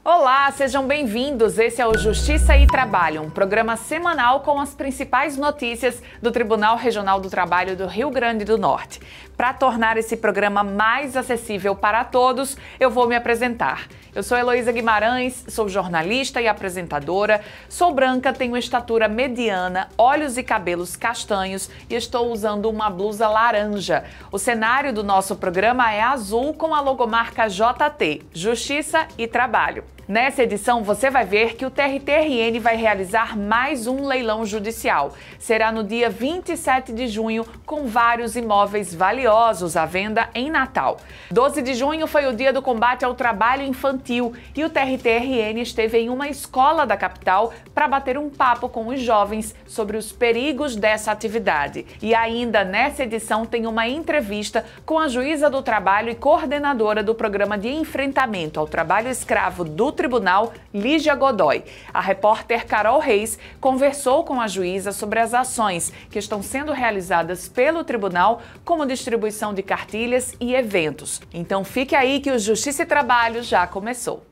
Olá, sejam bem-vindos. Esse é o Justiça e Trabalho, um programa semanal com as principais notícias do Tribunal Regional do Trabalho do Rio Grande do Norte. Para tornar esse programa mais acessível para todos, eu vou me apresentar. Eu sou Heloísa Guimarães, sou jornalista e apresentadora, sou branca, tenho estatura mediana, olhos e cabelos castanhos e estou usando uma blusa laranja. O cenário do nosso programa é azul com a logomarca JT, Justiça e Trabalho. Nessa edição, você vai ver que o TRT-RN vai realizar mais um leilão judicial. Será no dia 27 de junho, com vários imóveis valiosos à venda em Natal. 12 de junho foi o dia do combate ao trabalho infantil e o TRT-RN esteve em uma escola da capital para bater um papo com os jovens sobre os perigos dessa atividade. E ainda nessa edição tem uma entrevista com a juíza do trabalho e coordenadora do programa de enfrentamento ao trabalho escravo do Tribunal, Lígia Godoy. A repórter Carol Reis conversou com a juíza sobre as ações que estão sendo realizadas pelo tribunal, como distribuição de cartilhas e eventos. Então fique aí que o Justiça e Trabalho já começou.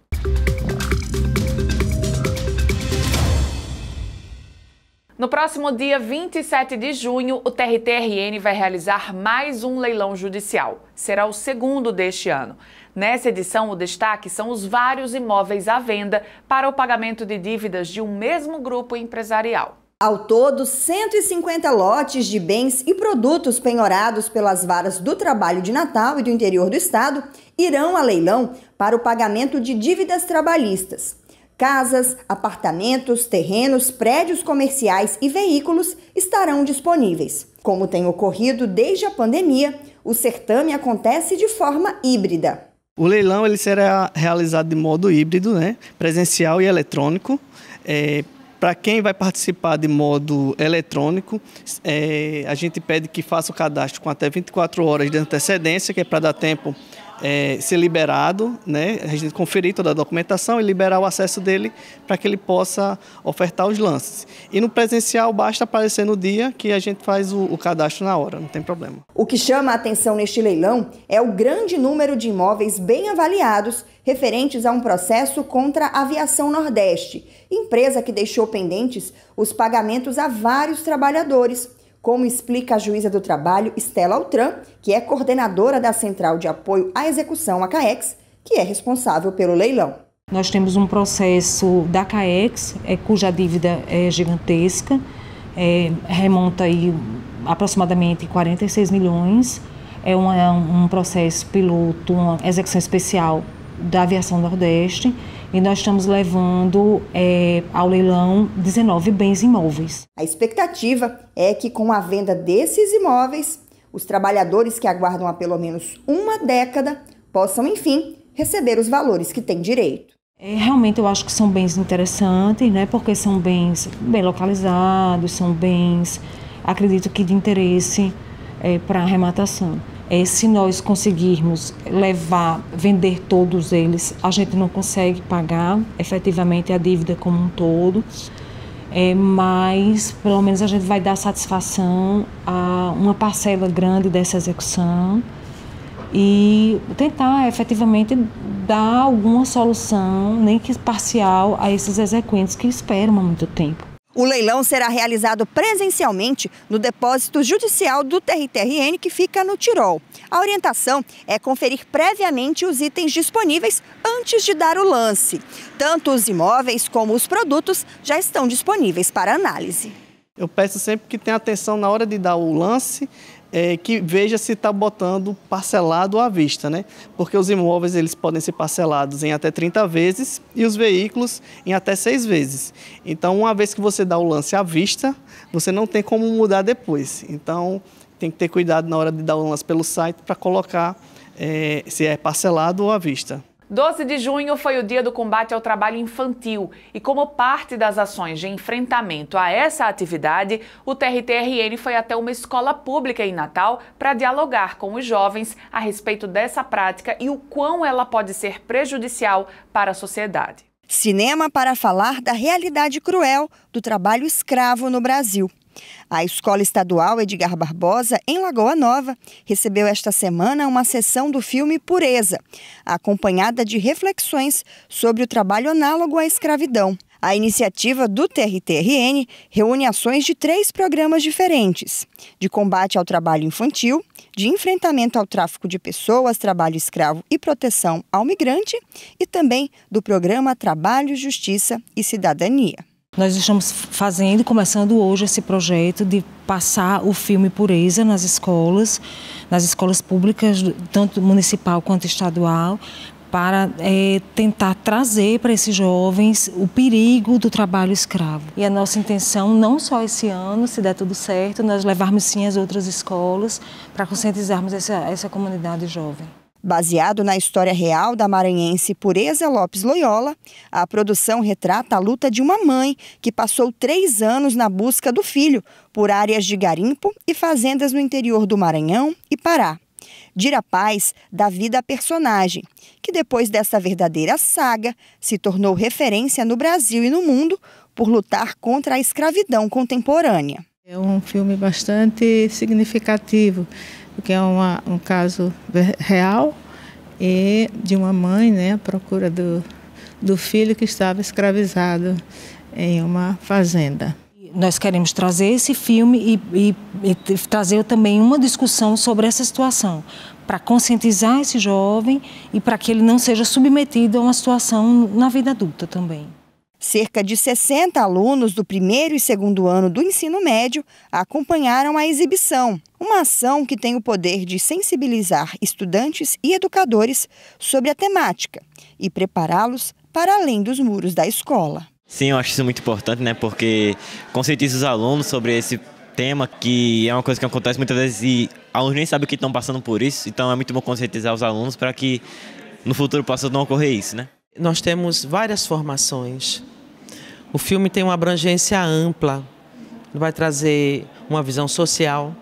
No próximo dia 27 de junho, o TRT-RN vai realizar mais um leilão judicial. Será o segundo deste ano. Nessa edição, o destaque são os vários imóveis à venda para o pagamento de dívidas de um mesmo grupo empresarial. Ao todo, 150 lotes de bens e produtos penhorados pelas varas do trabalho de Natal e do interior do estado irão a leilão para o pagamento de dívidas trabalhistas. Casas, apartamentos, terrenos, prédios comerciais e veículos estarão disponíveis. Como tem ocorrido desde a pandemia, o certame acontece de forma híbrida. O leilão ele será realizado de modo híbrido, presencial e eletrônico. Para quem vai participar de modo eletrônico, a gente pede que faça o cadastro com até 24 horas de antecedência, que é para dar tempo ser liberado, a gente conferir toda a documentação e liberar o acesso dele para que ele possa ofertar os lances. E no presencial basta aparecer no dia que a gente faz o cadastro na hora, não tem problema. O que chama a atenção neste leilão é o grande número de imóveis bem avaliados referentes a um processo contra a Aviação Nordeste, empresa que deixou pendentes os pagamentos a vários trabalhadores, como explica a juíza do trabalho, Estela Altran, que é coordenadora da Central de Apoio à Execução, a CAEX, que é responsável pelo leilão. Nós temos um processo da CAEX, cuja dívida é gigantesca, remonta aí aproximadamente 46 milhões, é um processo piloto, uma execução especial da Aviação Nordeste, e nós estamos levando ao leilão 19 bens imóveis. A expectativa é que com a venda desses imóveis, os trabalhadores que aguardam há pelo menos uma década possam, enfim, receber os valores que têm direito. Realmente eu acho que são bens interessantes, porque são bens bem localizados, são bens, acredito que de interesse para a arrematação. Se nós conseguirmos vender todos eles, a gente não consegue pagar efetivamente a dívida como um todo, mas pelo menos a gente vai dar satisfação a uma parcela grande dessa execução e tentar efetivamente dar alguma solução, nem que parcial, a esses exequentes que esperam há muito tempo. O leilão será realizado presencialmente no depósito judicial do TRT-RN, que fica no Tirol. A orientação é conferir previamente os itens disponíveis antes de dar o lance. Tanto os imóveis como os produtos já estão disponíveis para análise. Eu peço sempre que tenha atenção na hora de dar o lance, que veja se está botando parcelado à vista, Porque os imóveis eles podem ser parcelados em até 30 vezes e os veículos em até 6 vezes. Então, uma vez que você dá o lance à vista, você não tem como mudar depois. Então, tem que ter cuidado na hora de dar o lance pelo site para colocar se é parcelado ou à vista. 12 de junho foi o dia do combate ao trabalho infantil e, como parte das ações de enfrentamento a essa atividade, o TRT-RN foi até uma escola pública em Natal para dialogar com os jovens a respeito dessa prática e o quão ela pode ser prejudicial para a sociedade. Cinema para falar da realidade cruel do trabalho escravo no Brasil. A Escola Estadual Edgar Barbosa, em Lagoa Nova, recebeu esta semana uma sessão do filme Pureza, acompanhada de reflexões sobre o trabalho análogo à escravidão. A iniciativa do TRTRN reúne ações de 3 programas diferentes: de combate ao trabalho infantil, de enfrentamento ao tráfico de pessoas, trabalho escravo e proteção ao migrante, e também do programa Trabalho, Justiça e Cidadania. Nós estamos começando hoje esse projeto de passar o filme Pureza nas escolas públicas, tanto municipal quanto estadual, para tentar trazer para esses jovens o perigo do trabalho escravo. E a nossa intenção, não só esse ano, se der tudo certo, nós levarmos sim as outras escolas para conscientizarmos essa comunidade jovem. Baseado na história real da maranhense Pureza Lopes Loyola, a produção retrata a luta de uma mãe que passou 3 anos na busca do filho por áreas de garimpo e fazendas no interior do Maranhão e Pará. Dira Paz dá vida à personagem, que depois dessa verdadeira saga se tornou referência no Brasil e no mundo por lutar contra a escravidão contemporânea. É um filme bastante significativo, porque é um caso real e de uma mãe, à procura do filho que estava escravizado em uma fazenda. Nós queremos trazer esse filme e trazer também uma discussão sobre essa situação, para conscientizar esse jovem e para que ele não seja submetido a uma situação na vida adulta também. Cerca de 60 alunos do 1º e 2º ano do ensino médio acompanharam a exibição, uma ação que tem o poder de sensibilizar estudantes e educadores sobre a temática e prepará-los para além dos muros da escola. Sim, eu acho isso muito importante, porque conscientiza os alunos sobre esse tema, que é uma coisa que acontece muitas vezes e alunos nem sabem o que estão passando por isso, então é muito bom conscientizar os alunos para que no futuro possa não ocorrer isso, Nós temos várias formações. O filme tem uma abrangência ampla, vai trazer uma visão social,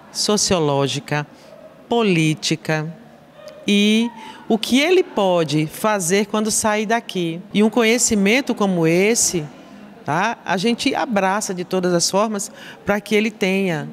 sociológica, política e o que ele pode fazer quando sair daqui. E um conhecimento como esse, a gente abraça de todas as formas para que ele tenha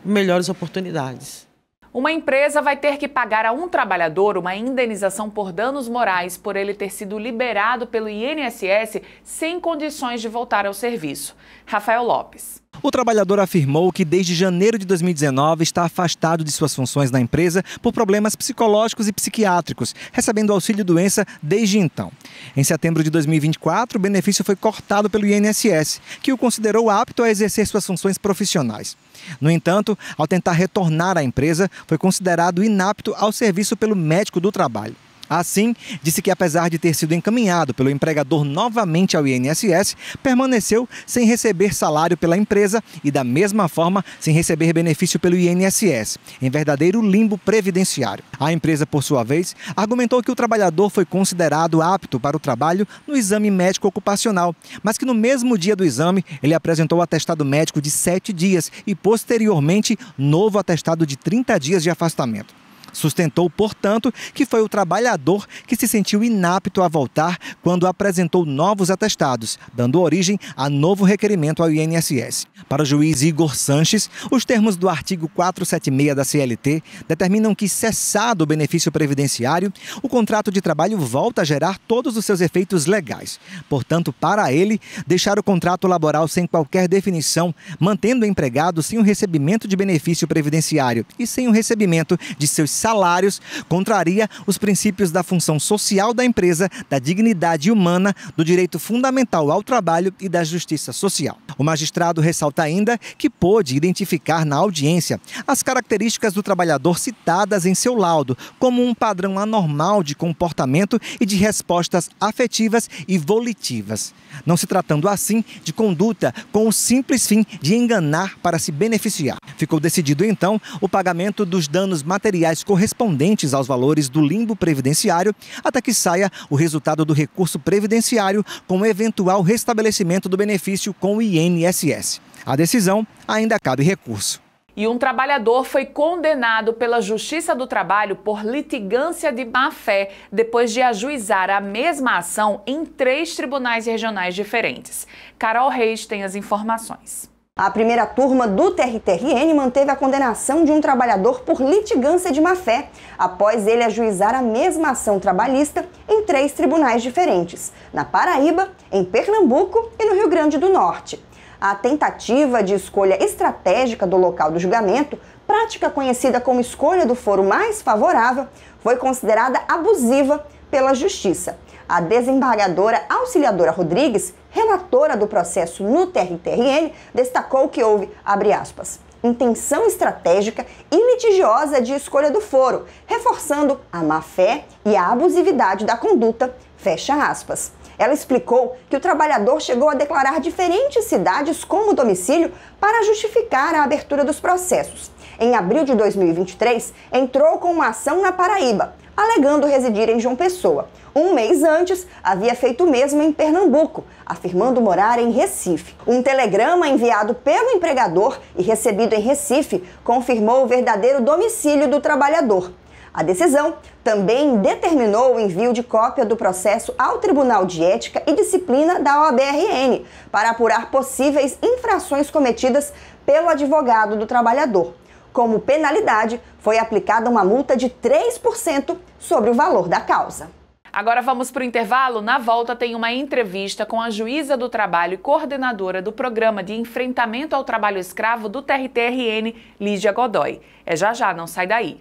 melhores oportunidades. Uma empresa vai ter que pagar a um trabalhador uma indenização por danos morais por ele ter sido liberado pelo INSS sem condições de voltar ao serviço. Rafael Lopes. O trabalhador afirmou que desde janeiro de 2019 está afastado de suas funções na empresa por problemas psicológicos e psiquiátricos, recebendo auxílio-doença desde então. Em setembro de 2024, o benefício foi cortado pelo INSS, que o considerou apto a exercer suas funções profissionais. No entanto, ao tentar retornar à empresa, foi considerado inapto ao serviço pelo médico do trabalho. Assim, disse que apesar de ter sido encaminhado pelo empregador novamente ao INSS, permaneceu sem receber salário pela empresa e, da mesma forma, sem receber benefício pelo INSS, em verdadeiro limbo previdenciário. A empresa, por sua vez, argumentou que o trabalhador foi considerado apto para o trabalho no exame médico ocupacional, mas que no mesmo dia do exame ele apresentou atestado médico de 7 dias e, posteriormente, novo atestado de 30 dias de afastamento. Sustentou, portanto, que foi o trabalhador que se sentiu inapto a voltar quando apresentou novos atestados, dando origem a novo requerimento ao INSS. Para o juiz Igor Sanches, os termos do artigo 476 da CLT determinam que, cessado o benefício previdenciário, o contrato de trabalho volta a gerar todos os seus efeitos legais. Portanto, para ele, deixar o contrato laboral sem qualquer definição, mantendo o empregado sem o recebimento de benefício previdenciário e sem o recebimento de seus salários, contraria os princípios da função social da empresa, da dignidade humana, do direito fundamental ao trabalho e da justiça social. O magistrado ressalta ainda que pôde identificar na audiência as características do trabalhador citadas em seu laudo, como um padrão anormal de comportamento e de respostas afetivas e volitivas, não se tratando assim de conduta com o simples fim de enganar para se beneficiar. Ficou decidido então o pagamento dos danos materiais correspondentes aos valores do limbo previdenciário até que saia o resultado do recurso previdenciário com o eventual restabelecimento do benefício com o INSS. A decisão ainda cabe recurso. E um trabalhador foi condenado pela Justiça do Trabalho por litigância de má-fé depois de ajuizar a mesma ação em 3 tribunais regionais diferentes. Carol Reis tem as informações. A primeira turma do TRT-RN manteve a condenação de um trabalhador por litigância de má-fé, após ele ajuizar a mesma ação trabalhista em 3 tribunais diferentes, na Paraíba, em Pernambuco e no Rio Grande do Norte. A tentativa de escolha estratégica do local do julgamento, prática conhecida como escolha do foro mais favorável, foi considerada abusiva pela Justiça. A desembargadora Auxiliadora Rodrigues, relatora do processo no TRT-RN, destacou que houve, abre aspas, intenção estratégica e litigiosa de escolha do foro, reforçando a má-fé e a abusividade da conduta, fecha aspas. Ela explicou que o trabalhador chegou a declarar diferentes cidades como domicílio para justificar a abertura dos processos. Em abril de 2023, entrou com uma ação na Paraíba, alegando residir em João Pessoa. Um mês antes, havia feito o mesmo em Pernambuco, afirmando morar em Recife. Um telegrama enviado pelo empregador e recebido em Recife confirmou o verdadeiro domicílio do trabalhador. A decisão também determinou o envio de cópia do processo ao Tribunal de Ética e Disciplina da OAB-RN para apurar possíveis infrações cometidas pelo advogado do trabalhador. Como penalidade, foi aplicada uma multa de 3% sobre o valor da causa. Agora vamos para o intervalo. Na volta tem uma entrevista com a juíza do trabalho e coordenadora do Programa de Enfrentamento ao Trabalho Escravo do TRT-RN, Lígia Godoy. É já, não sai daí.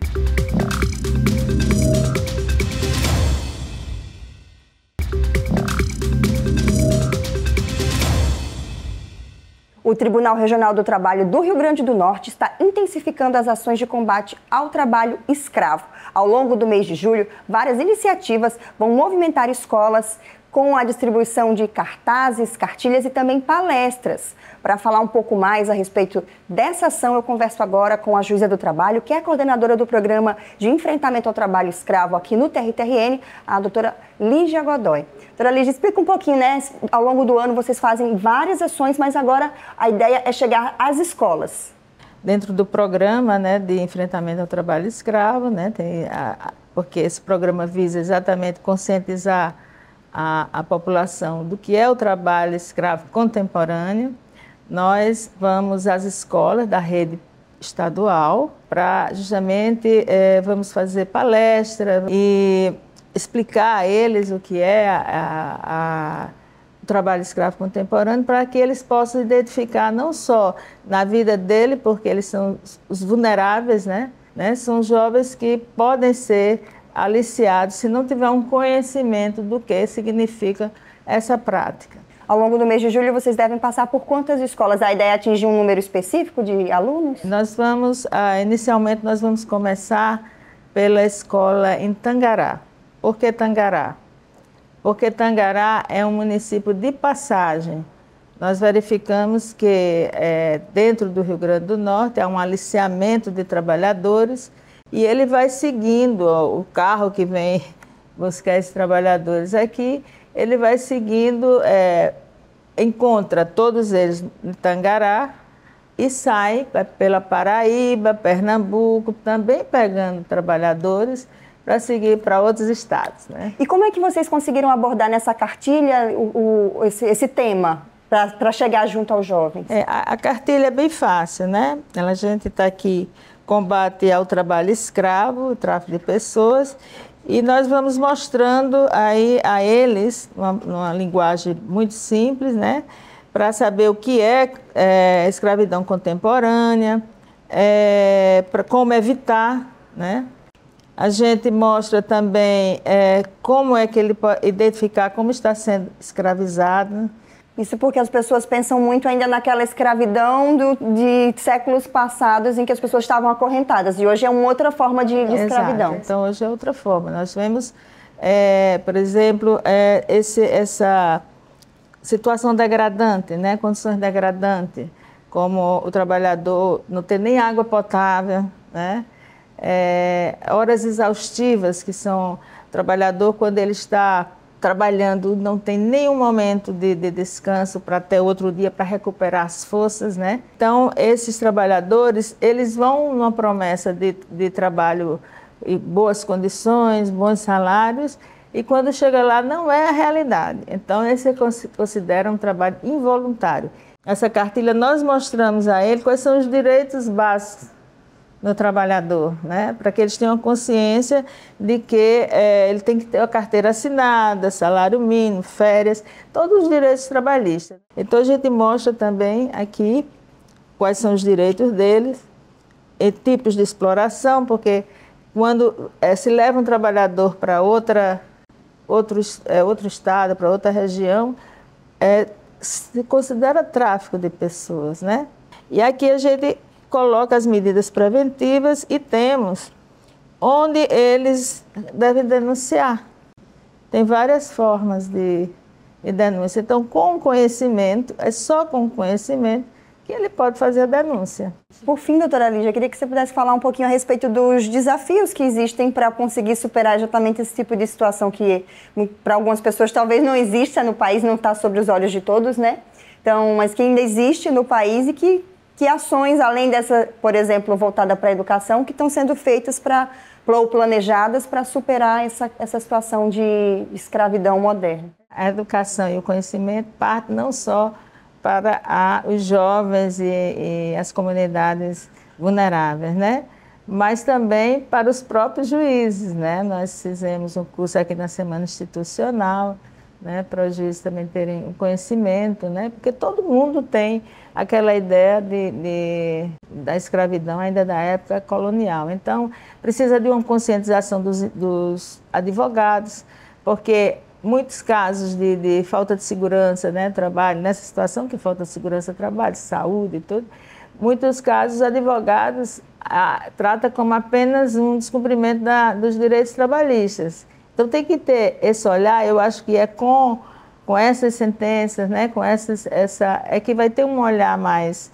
O Tribunal Regional do Trabalho do Rio Grande do Norte está intensificando as ações de combate ao trabalho escravo. Ao longo do mês de julho, várias iniciativas vão movimentar escolas com a distribuição de cartazes, cartilhas e também palestras. Para falar um pouco mais a respeito dessa ação, eu converso agora com a juíza do trabalho, que é a coordenadora do Programa de Enfrentamento ao Trabalho Escravo aqui no TRT-RN, a doutora Lígia Godoy. Doutora Lígia, explica um pouquinho, né? Ao longo do ano vocês fazem várias ações, mas agora a ideia é chegar às escolas. Dentro do programa, né, de enfrentamento ao trabalho escravo, né, porque esse programa visa exatamente conscientizar a população do que é o trabalho escravo contemporâneo. Nós vamos às escolas da rede estadual para justamente vamos fazer palestra e explicar a eles o que é o trabalho escravo contemporâneo, para que eles possam identificar não só na vida dele, porque eles são os vulneráveis, né? São jovens que podem ser aliciados se não tiver um conhecimento do que significa essa prática. Ao longo do mês de julho, vocês devem passar por quantas escolas? A ideia é atingir um número específico de alunos? Nós vamos, inicialmente, nós vamos começar pela escola em Tangará. Por que Tangará? Porque Tangará é um município de passagem. Nós verificamos que dentro do Rio Grande do Norte há um aliciamento de trabalhadores e ele vai seguindo o carro que vem buscar esses trabalhadores aqui, ele vai seguindo, encontra todos eles em Tangará e sai pela Paraíba, Pernambuco, também pegando trabalhadores para seguir para outros estados, né? E como é que vocês conseguiram abordar nessa cartilha esse tema para chegar junto aos jovens? A cartilha é bem fácil, né? A gente está aqui, combate ao trabalho escravo, o tráfico de pessoas, e nós vamos mostrando aí a eles, uma linguagem muito simples, né? Para saber o que é escravidão contemporânea, como evitar, né? A gente mostra também como é que ele pode identificar como está sendo escravizado. Isso porque as pessoas pensam muito ainda naquela escravidão de séculos passados em que as pessoas estavam acorrentadas. E hoje é uma outra forma de escravidão. Então, hoje é outra forma. Nós vemos, por exemplo, essa situação degradante, né? Condições degradantes, como o trabalhador não ter nem água potável, né? Horas exaustivas, que são o trabalhador quando ele está trabalhando, não tem nenhum momento de descanso para até outro dia para recuperar as forças, né? Então, esses trabalhadores, eles vão numa promessa de trabalho e boas condições, bons salários, e quando chega lá não é a realidade. Então, esse considera um trabalho involuntário. Essa cartilha nós mostramos a ele quais são os direitos básicos do trabalhador, né? Para que eles tenham consciência de que ele tem que ter a carteira assinada, salário mínimo, férias, todos os direitos trabalhistas. Então a gente mostra também aqui quais são os direitos deles, e tipos de exploração, porque quando se leva um trabalhador para outro estado, para outra região, se considera tráfico de pessoas, né? E aqui a gente coloca as medidas preventivas e temos onde eles devem denunciar. Tem várias formas de denúncia. Então, com conhecimento, é só com conhecimento que ele pode fazer a denúncia. Por fim, doutora Lígia, eu queria que você pudesse falar um pouquinho a respeito dos desafios que existem para conseguir superar exatamente esse tipo de situação que, para algumas pessoas, talvez não exista no país, não está sobre os olhos de todos, né? Então, mas que ainda existe no país e que ações, além dessa, por exemplo, voltada para a educação, que estão sendo feitas ou planejadas para superar essa situação de escravidão moderna. A educação e o conhecimento partem não só para os jovens e as comunidades vulneráveis, né? Mas também para os próprios juízes, né? Nós fizemos um curso aqui na Semana Institucional, né? Para os juízes também terem um conhecimento, né? Porque todo mundo tem aquela ideia da escravidão ainda da época colonial. Então, precisa de uma conscientização dos advogados, porque muitos casos de falta de segurança, né, trabalho, nessa situação que falta de segurança, trabalho, saúde e tudo, muitos casos os advogados tratam como apenas um descumprimento dos direitos trabalhistas. Então tem que ter esse olhar, eu acho que é com essas sentenças, né, é que vai ter um olhar mais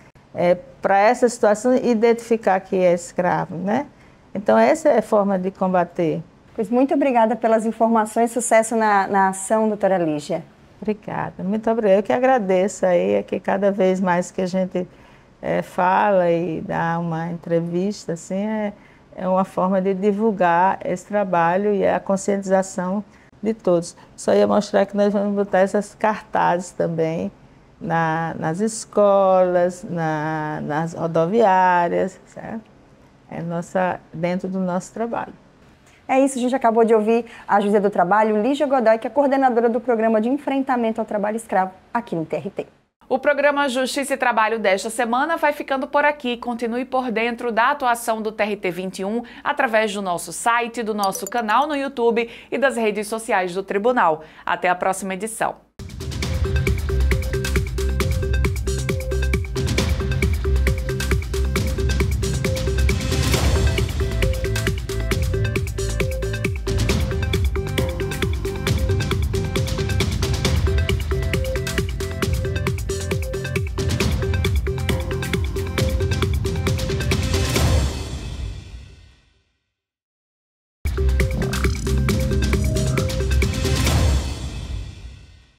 para essa situação e identificar que é escravo, né? Então essa é a forma de combater. Pois muito obrigada pelas informações, sucesso na ação, doutora Lígia. Obrigada, muito obrigada. Eu que agradeço aí, que cada vez mais que a gente fala e dá uma entrevista, assim, é uma forma de divulgar esse trabalho e a conscientização de todos. Só ia mostrar que nós vamos botar essas cartazes também nas escolas, nas rodoviárias, certo? Dentro do nosso trabalho. É isso, a gente acabou de ouvir a juíza do trabalho, Lígia Godoy, que é coordenadora do Programa de Enfrentamento ao Trabalho Escravo aqui no TRT. O programa Justiça e Trabalho desta semana vai ficando por aqui. Continue por dentro da atuação do TRT 21 através do nosso site, do nosso canal no YouTube e das redes sociais do Tribunal. Até a próxima edição.